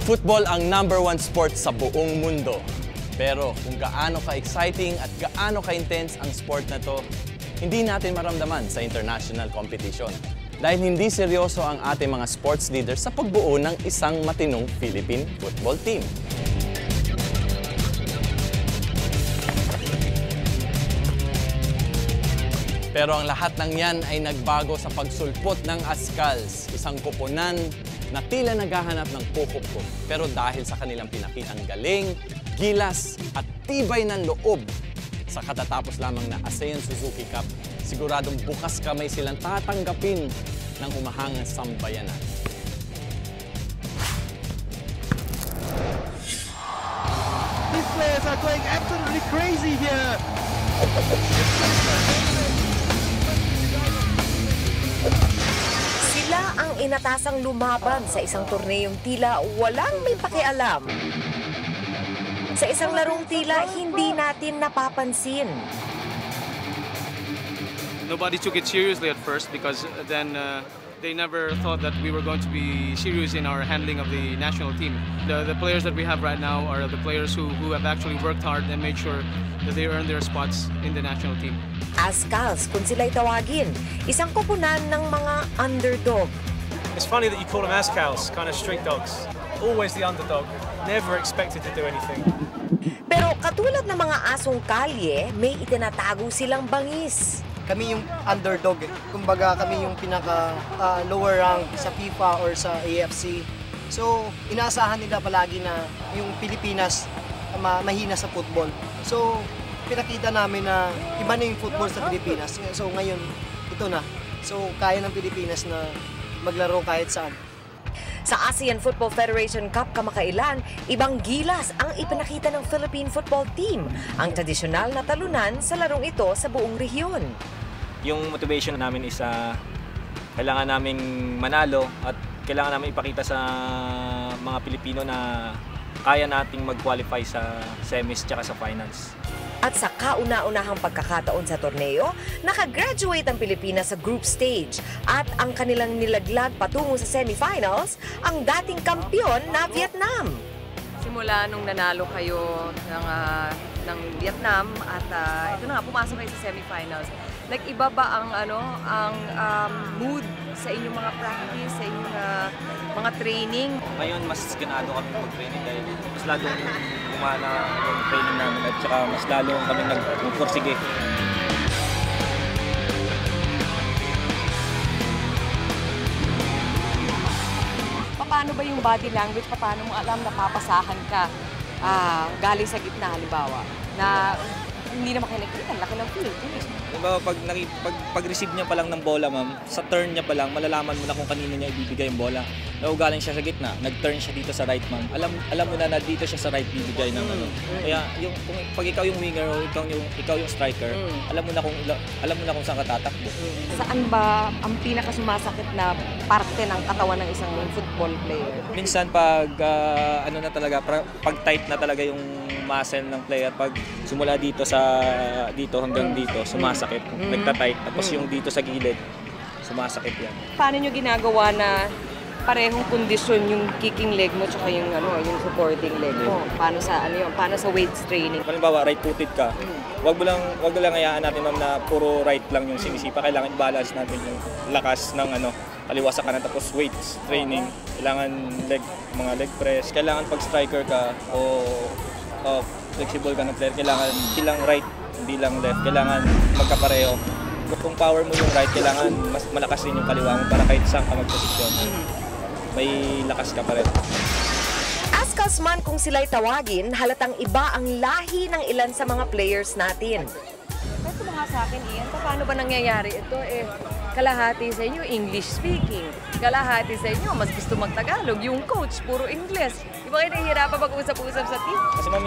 Football ang #1 sport sa buong mundo. Pero kung gaano ka-exciting at gaano ka-intense ang sport na to, hindi natin maramdaman sa international competition. Dahil hindi seryoso ang ating mga sports leaders sa pagbuo ng isang matinong Philippine football team. Pero ang lahat ng yan ay nagbago sa pagsulpot ng Azkals, isang koponan na tila naghahanap ng kukup-kup. Pero dahil sa kanilang pinakitang galing, gilas at tibay ng loob sa katatapos lamang na ASEAN Suzuki Cup, siguradong bukas kamay silang tatanggapin ng humahangang sambayanan. These players are going absolutely crazy here. Sila ang inatasang lumaban sa isang torneyong tila walang may pakialam. Sa isang larong tila hindi natin napapansin. Nobody took it seriously at first because then they never thought that we were going to be serious in our handling of the national team. The players that we have right now are the players who have actually worked hard and made sure that they earn their spots in the national team. Azkals, kung sila'y tawagin, isang koponan ng mga underdog. It's funny that you call them Azkals, kind of street dogs. Always the underdog, never expected to do anything. Pero katulad ng mga asong kalye, may itinatago silang bangis. Kami yung underdog. Kumbaga kami yung pinaka lower rank sa FIFA or sa AFC. So inaasahan nila palagi na yung Pilipinas mahina sa football. So pinakita namin na iba na yung football sa Pilipinas. So ngayon ito na. So kaya ng Pilipinas na maglaro kahit saan. Sa ASEAN Football Federation Cup kamakailan, ibang gilas ang ipinakita ng Philippine football team, ang tradisyonal na talunan sa larong ito sa buong rehiyon. Yung motivation namin is kailangan naming manalo at kailangan namin ipakita sa mga Pilipino na kaya nating mag-qualify sa semis at sa finals. At sa kauna-unahang pagkakataon sa torneo, nakagraduate ang Pilipinas sa group stage at ang kanilang nilaglag patungo sa semifinals ang dating kampyon na Vietnam. Simula nung nanalo kayo ng Vietnam at ito na nga, pumasok kayo sa semifinals. Nag-iba ba ang mood sa inyong mga practice, sa inyong mga training? Ngayon mas ganado kami mag-training dahil mas lalong gumana yung training namin at saka mas lalong kami nag-pursige. Paano ba yung body language? Paano mo alam na papasahan ka galing sa gitna, halimbawa, na hindi naman kayo nakikita, laki ng field. Diba, pag-receive niya pa lang ng bola, ma'am, sa turn niya pa lang, malalaman mo na kung kanino niya ibibigay yung bola. Naugaling siya sa gitna, nag-turn siya dito sa right, ma'am. Alam mo na dito siya sa right bibigay ng ano. Kaya pag ikaw yung winger o ikaw yung striker, alam mo na kung saan ka tatakbo. Saan ba ang pinakasumasakit na parte ng katawan ng isang football player? Minsan pag pag tight na talaga yung muscle ng player, pag sumula dito hanggang dito, sumasakit, nagta-tight, tapos yung dito sa gilid, sumasakit yan. Paano nyo ginagawa na parehong kondisyon yung kicking leg mo tsaka yung supporting leg mo? Paano sa weights training? Halimbawa, right-footed ka. Wag mo lang hayaan natin, ma'am, na puro right lang yung sinisipa. Kailangan i-balance natin yung lakas ng kaliwa sa kanan, tapos weights training. Kailangan mga leg press. Kailangan pag striker ka o flexible ka ng player, kailangan silang right, hindi lang left. Kailangan magkapareho. Kung power mo yung right, kailangan mas malakas din yung kaliwa mo para kahit saan ka magposisyon, may lakas ka pa rin. Azkals man kung sila'y tawagin, halatang iba ang lahi ng ilan sa mga players natin. Ito mga sa akin, Ian, paano ba nangyayari ito? Kalahati sa inyo English speaking, kalahati sa inyo mas gusto mag-Tagalog, yung coach puro English. Di ba kayo nahihirapan mag-usap-usap sa team? Kasi ma'am,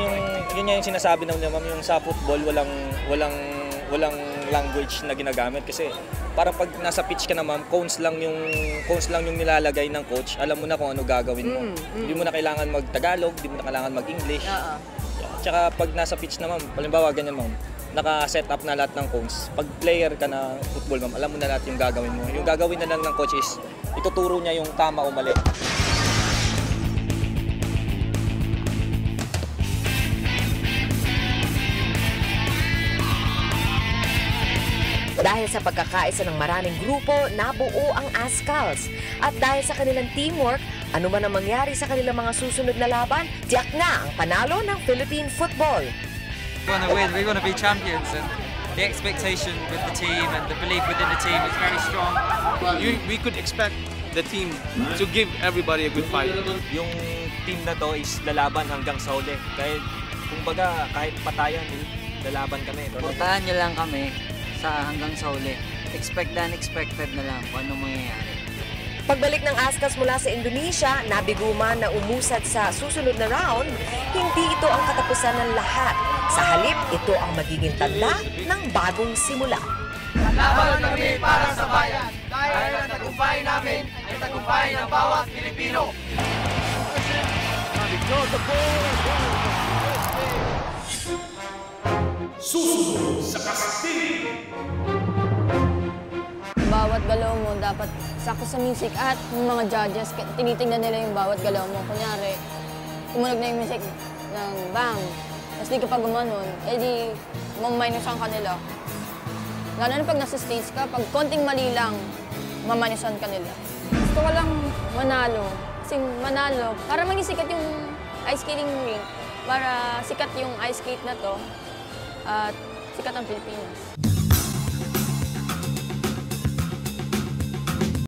yun yung sinasabi naman, ma'am, yung sa football walang language na ginagamit kasi parang pag nasa pitch ka na, ma'am, cones lang yung nilalagay ng coach. Alam mo na kung ano gagawin mo. Hindi mo na kailangan mag-Tagalog, hindi mo na kailangan mag-English. Tsaka pag nasa pitch na, ma'am, halimbawa ganyan, ma'am, naka-set up na lahat ng cones. Pag player ka na football, ma'am, alam mo na lahat yung gagawin mo. Yung gagawin na lang ng coach is ituturo niya yung tama o mali. Dahil sa pagkakaisa ng maraming grupo, nabuo ang Azkals. At dahil sa kanilang teamwork, ano man ang mangyari sa kanilang mga susunod na laban, tiyak na ang panalo ng Philippine football. We want to win, we want to be champions, and the expectation with the team and the belief within the team is very strong. We could expect the team to give everybody a good fight. Yung team na to is lalaban hanggang sa huli. Kumbaga, kahit patayan, lalaban kami. Puntahan nyo lang kami sa hanggang sa huli. Expect the unexpected na lang kung anong mangyayari. Pagbalik ng Azkals mula sa Indonesia, nabigo man na umusad sa susunod na round, hindi ito ang katapusan ng lahat. Sa halip, ito ang magiging tanda ng bagong simula. Laban kami para sa bayan dahil ang tagumpay namin ay tagumpay ng bawat Pilipino. Susunod sa kastil! Bawat galaw mo dapat sakto sa music at yung mga judges, tinitingnan nila yung bawat galaw mo. Kunyari, tumunog na yung music ng bang, tapos di ka pa gumanon, edi maminusan ka nila. Lalo na pag nasa stage ka, pag konting mali lang, maminusan ka nila. Gusto ko lang manalo. Kasi manalo, para maging sikat yung ice skating rink, para sikat yung ice skate na to, at sikat ang Pilipinas.